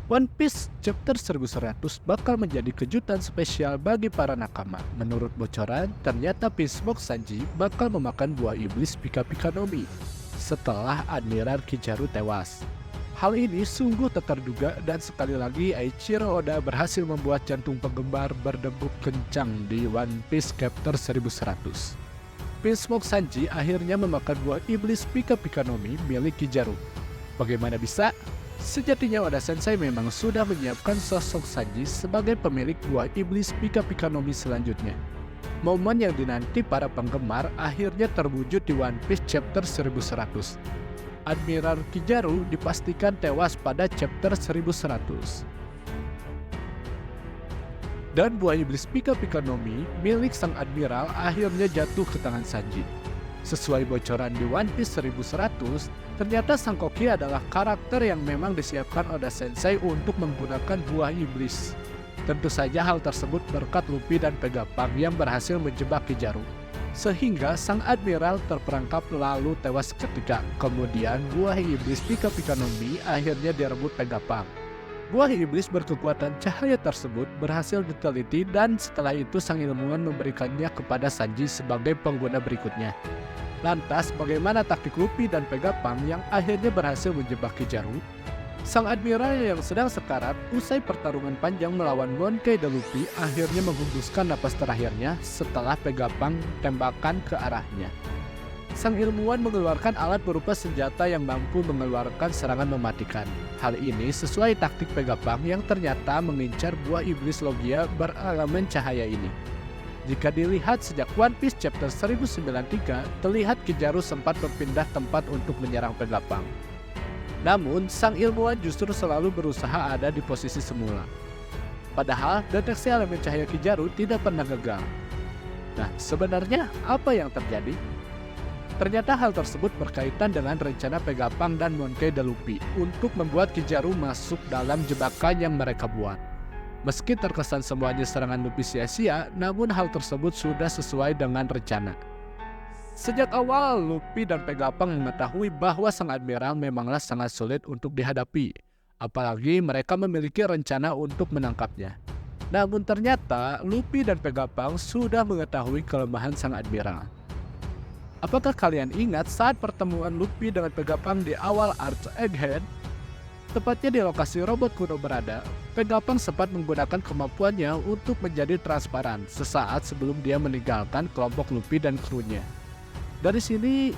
One Piece chapter 1100 bakal menjadi kejutan spesial bagi para nakama. Menurut bocoran, ternyata Beast Smoke Sanji bakal memakan buah iblis Pika Pika no Mi setelah Admiral Kizaru tewas. Hal ini sungguh tak terduga dan sekali lagi Eiichiro Oda berhasil membuat jantung penggemar berdegup kencang di One Piece chapter 1100. Beast Smoke Sanji akhirnya memakan buah iblis Pika Pika no Mi milik Kizaru. Bagaimana bisa? Sejatinya Oda Sensei memang sudah menyiapkan sosok Sanji sebagai pemilik buah iblis Pika Pika no Mi selanjutnya. Momen yang dinanti para penggemar akhirnya terwujud di One Piece chapter 1100. Admiral Kizaru dipastikan tewas pada chapter 1100. Dan buah iblis Pika Pika no Mi milik sang Admiral akhirnya jatuh ke tangan Sanji. Sesuai bocoran di One Piece 1100, ternyata Sang Koki adalah karakter yang memang disiapkan Oda Sensei untuk menggunakan buah iblis. Tentu saja hal tersebut berkat Luffy dan Vegapunk yang berhasil menjebak Kizaru. Sehingga Sang Admiral terperangkap lalu tewas seketika. Kemudian buah iblis Pika Pika no Mi akhirnya direbut Vegapunk. Buah iblis berkekuatan cahaya tersebut berhasil diteliti dan setelah itu sang ilmuwan memberikannya kepada Sanji sebagai pengguna berikutnya. Lantas, bagaimana taktik Luffy dan Vegapunk yang akhirnya berhasil menjebak Kizaru? Sang Admiral yang sedang sekarat usai pertarungan panjang melawan Monkey D. Luffy akhirnya menghembuskan napas terakhirnya setelah Vegapunk tembakan ke arahnya. Sang ilmuwan mengeluarkan alat berupa senjata yang mampu mengeluarkan serangan mematikan. Hal ini sesuai taktik Vegapunk yang ternyata mengincar buah iblis Logia berelemen cahaya ini. Jika dilihat sejak One Piece chapter 1093, terlihat Kizaru sempat berpindah tempat untuk menyerang Vegapunk. Namun, sang ilmuwan justru selalu berusaha ada di posisi semula. Padahal, deteksi elemen cahaya Kizaru tidak pernah gagal. Nah, sebenarnya apa yang terjadi? Ternyata hal tersebut berkaitan dengan rencana Vegapunk dan Monkey D. Luffy untuk membuat Kizaru masuk dalam jebakan yang mereka buat. Meski terkesan semuanya serangan Luffy sia-sia, namun hal tersebut sudah sesuai dengan rencana. Sejak awal, Luffy dan Vegapunk mengetahui bahwa sang Admiral memanglah sangat sulit untuk dihadapi. Apalagi mereka memiliki rencana untuk menangkapnya. Namun ternyata, Luffy dan Vegapunk sudah mengetahui kelemahan sang Admiral. Apakah kalian ingat saat pertemuan Luffy dengan Vegapunk di awal arc Egghead? Tepatnya di lokasi robot kuno berada, Vegapunk sempat menggunakan kemampuannya untuk menjadi transparan sesaat sebelum dia meninggalkan kelompok Luffy dan krunya. Dari sini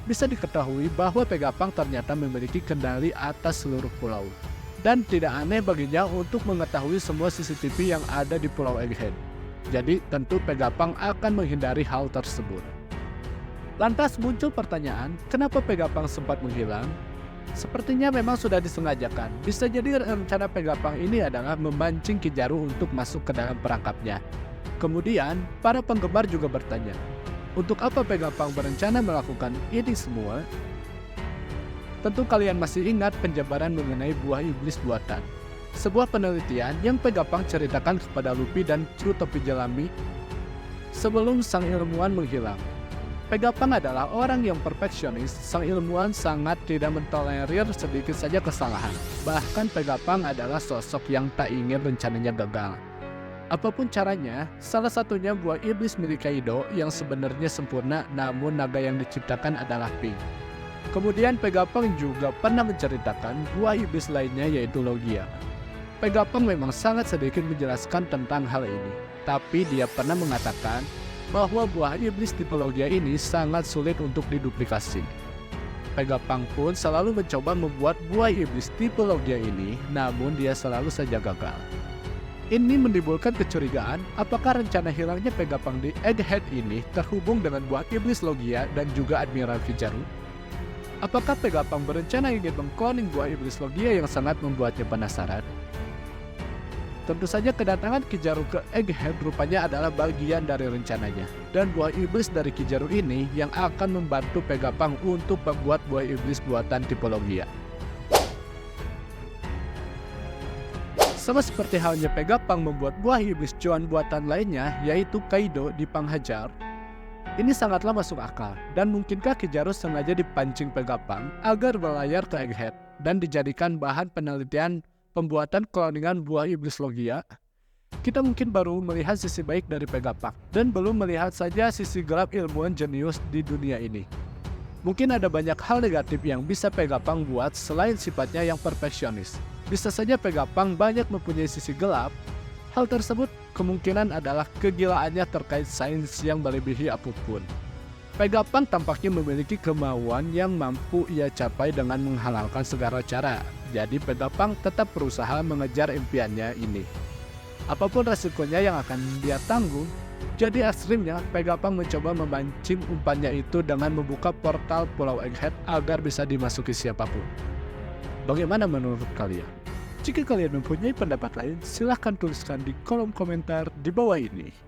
bisa diketahui bahwa Vegapunk ternyata memiliki kendali atas seluruh pulau. Dan tidak aneh baginya untuk mengetahui semua CCTV yang ada di Pulau Egghead. Jadi tentu Vegapunk akan menghindari hal tersebut. Lantas muncul pertanyaan, kenapa Vegapunk sempat menghilang? Sepertinya memang sudah disengajakan. Bisa jadi rencana Vegapunk ini adalah memancing Kizaru untuk masuk ke dalam perangkapnya. Kemudian, para penggemar juga bertanya, untuk apa Vegapunk berencana melakukan ini semua? Tentu kalian masih ingat penjabaran mengenai buah iblis buatan. Sebuah penelitian yang Vegapunk ceritakan kepada Luffy dan kru topi jelami sebelum sang ilmuwan menghilang. Vegapunk adalah orang yang perfeksionis, sang ilmuwan sangat tidak mentolerir sedikit saja kesalahan. Bahkan Vegapunk adalah sosok yang tak ingin rencananya gagal. Apapun caranya, salah satunya buah iblis milik Kaido yang sebenarnya sempurna namun naga yang diciptakan adalah pink. Kemudian Vegapunk juga pernah menceritakan buah iblis lainnya yaitu Logia. Vegapunk memang sangat sedikit menjelaskan tentang hal ini, tapi dia pernah mengatakan bahwa buah iblis tipe Logia ini sangat sulit untuk diduplikasi. Vegapunk pun selalu mencoba membuat buah iblis tipe Logia ini, namun dia selalu saja gagal. Ini menimbulkan kecurigaan apakah rencana hilangnya Vegapunk di Egghead ini terhubung dengan buah iblis Logia dan juga Admiral Kizaru? Apakah Vegapunk berencana ingin mengkloning buah iblis Logia yang sangat membuatnya penasaran? Tentu saja kedatangan Kizaru ke Egghead rupanya adalah bagian dari rencananya. Dan buah iblis dari Kizaru ini yang akan membantu Vegapunk untuk membuat buah iblis buatan tipe Logia. Sama seperti halnya Vegapunk membuat buah iblis cuan buatan lainnya yaitu Kaido di Panghajar. Ini sangatlah masuk akal, dan mungkinkah Kizaru sengaja dipancing Vegapunk agar berlayar ke Egghead dan dijadikan bahan penelitian pembuatan kloningan buah iblis logia, kita mungkin baru melihat sisi baik dari Vegapunk dan belum melihat saja sisi gelap ilmuwan jenius di dunia ini. Mungkin ada banyak hal negatif yang bisa Vegapunk buat selain sifatnya yang perfeksionis. Bisa saja Vegapunk banyak mempunyai sisi gelap. Hal tersebut kemungkinan adalah kegilaannya terkait sains yang melebihi apapun. Vegapunk tampaknya memiliki kemauan yang mampu ia capai dengan menghalalkan segala cara. Jadi Vegapunk tetap berusaha mengejar impiannya ini. Apapun resikonya yang akan dia tanggung, jadi ekstrimnya Vegapunk mencoba memancing umpannya itu dengan membuka portal Pulau Egghead agar bisa dimasuki siapapun. Bagaimana menurut kalian? Jika kalian mempunyai pendapat lain, silahkan tuliskan di kolom komentar di bawah ini.